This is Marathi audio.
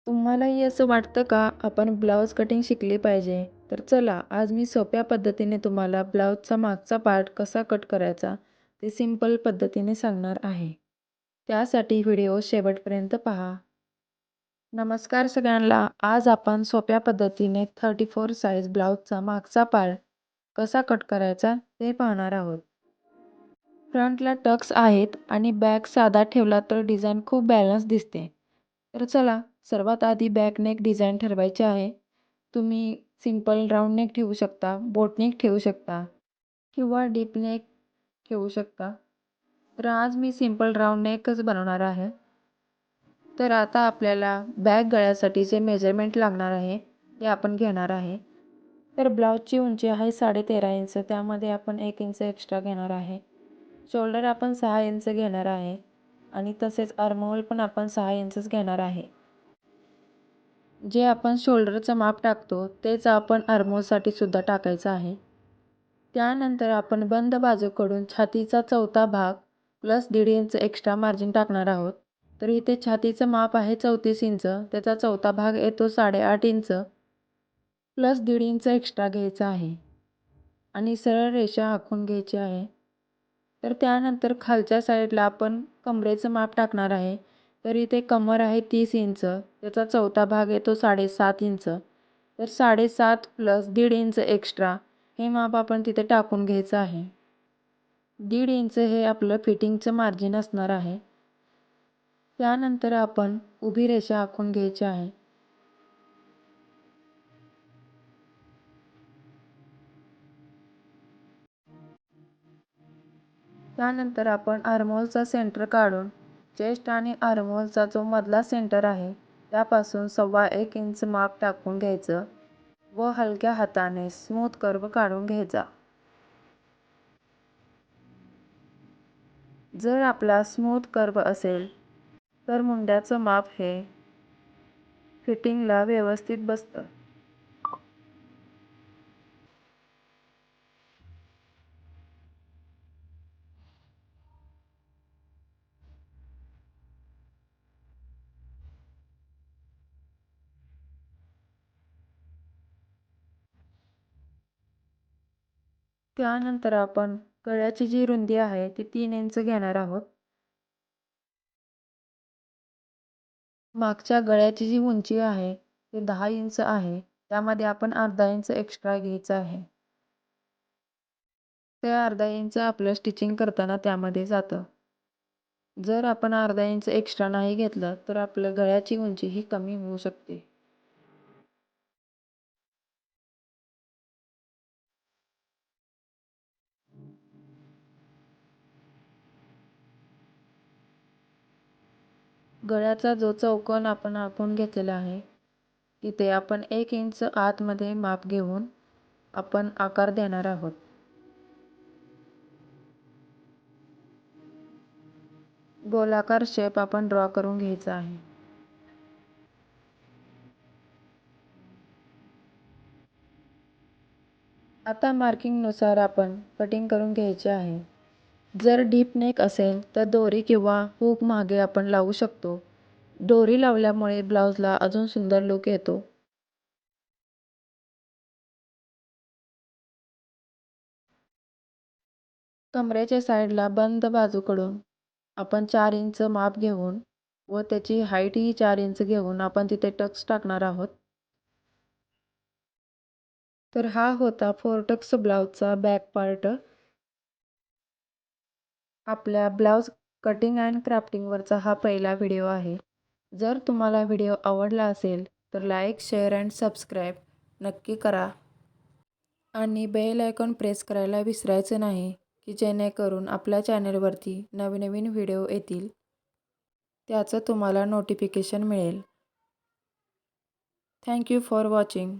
तुम्हालाही असं वाटतं का आपण ब्लाऊज कटिंग शिकली पाहिजे? तर चला आज मी सोप्या पद्धतीने तुम्हाला ब्लाऊजचा मागचा पार्ट कसा कट करायचा ते सिंपल पद्धतीने सांगणार आहे. त्यासाठी व्हिडिओ शेवटपर्यंत पहा. नमस्कार सगळ्यांना. आज आपण सोप्या पद्धतीने 34 साइज ब्लाऊजचा मागचा पार्ट कसा कट करायचा ते पाहणार आहोत. फ्रंटला टक्स आहेत आणि बॅक साधा ठेवला तर डिझाईन खूप बॅलन्स दिसते. तर चला सर्वात आधी बॅक नेक डिझाईन ठरवायची आहे. तुम्ही सिंपल राऊंड नेक ठेवू शकता, बोट नेक ठेवू शकता किंवा डीप नेक ठेवू शकता. तर आज मी सिंपल राऊंड नेकच बनवणार आहे. तर आता आपल्याला बॅक गळ्यासाठी मेजरमेंट लागणार आहे ते आपण घेणार आहे. तर ब्लाऊजची उंची आहे 13.5 इंच. त्यामध्ये आपण 1 इंच एक्स्ट्रा घेणार आहे. शोल्डर आपण 6 इंच घेणार आहे आणि तसेच आर्महोल पण आपण 6 इंचच घेणार आहे. जे आपण शोल्डरचं माप टाकतो तेच आपण आर्महोलसाठी सुद्धा टाकायचं आहे. त्यानंतर आपण बंद बाजूकडून छातीचा चौथा भाग प्लस 1.5 इंच एक्स्ट्रा मार्जिन टाकणार आहोत. तर इथे छातीचं माप आहे 34 इंच. त्याचा चौथा भाग येतो 8.5 इंच प्लस 1.5 इंच एक्स्ट्रा घ्यायचा आहे आणि सरळ रेषा आखून घ्यायची आहे. तर त्यानंतर खालच्या साईडला आपण कमरेचं माप टाकणार आहे. तर इथे कमर आहे 30 इंच. त्याचा चौथा भाग येतो 7.5 इंच. तर 7.5 प्लस 1.5 इंच एक्स्ट्रा हे माप आपण तिथे टाकून घ्यायचं आहे. 1.5 इंच हे आपलं फिटिंगचं मार्जिन असणार आहे. त्यानंतर आपण उभी रेषा आखून घ्यायची आहे. त्यानंतर आपण आर्महोलचा सेंटर काढून चेस्ट आणि आर्महोलचा जो मधला सेंटर आहे त्यापासून 1.25 इंच माप टाकून घ्यायचं व हलक्या हाताने स्मूथ कर्व काढून घ्यायचा. जर आपला स्मूथ कर्व असेल तर मुंड्याचं माप हे फिटिंगला व्यवस्थित बसतं. त्यानंतर आपण गळ्याची जी रुंदी आहे ती 3 इंच घेणार आहोत. मागच्या गळ्याची जी उंची आहे ती 10 इंच आहे. त्यामध्ये आपण अर्धा इंच एक्स्ट्रा घ्यायचं आहे. ते अर्धा इंच आपलं स्टिचिंग करताना त्यामध्ये जातं. जर आपण अर्धा इंच एक्स्ट्रा नाही घेतलं तर आपल्या गळ्याची उंची ही कमी होऊ शकते. गळ्याचा जो चौकोन आपण आखून घेतलेला आहे तिथे आपण 1 इंच आतमध्ये माप घेऊन आपण आकार देणार आहोत. गोलाकार शेप आपण ड्रॉ करून घ्यायचा आहे. आता मार्किंगनुसार आपण कटिंग करून घ्यायचे आहे. जर डीप नेक असेल तर दोरी किंवा हुक मागे आपण लावू शकतो. दोरी लावल्यामुळे ब्लाऊजला अजून सुंदर लुक येतो. कमरेच्या साईडला बंद बाजूकडून आपण 4 इंच माप घेऊन व त्याची हाईटही 4 इंच घेऊन आपण तिथे टक्स टाकणार आहोत. तर हा होता 4 टक्स ब्लाऊजचा बॅक पार्ट. आपल्या ब्लाऊज कटिंग अँड क्राफ्टिंगवरचा हा पहिला व्हिडिओ आहे. जर तुम्हाला व्हिडिओ आवडला असेल तर लाईक, शेअर अँड सबस्क्राईब नक्की करा आणि बेल आयकॉन प्रेस करायला विसरायचं नाही की जेणेकरून आपल्या चॅनेलवरती नवीन व्हिडिओ येतील त्याचं तुम्हाला नोटिफिकेशन मिळेल. Thank you for watching.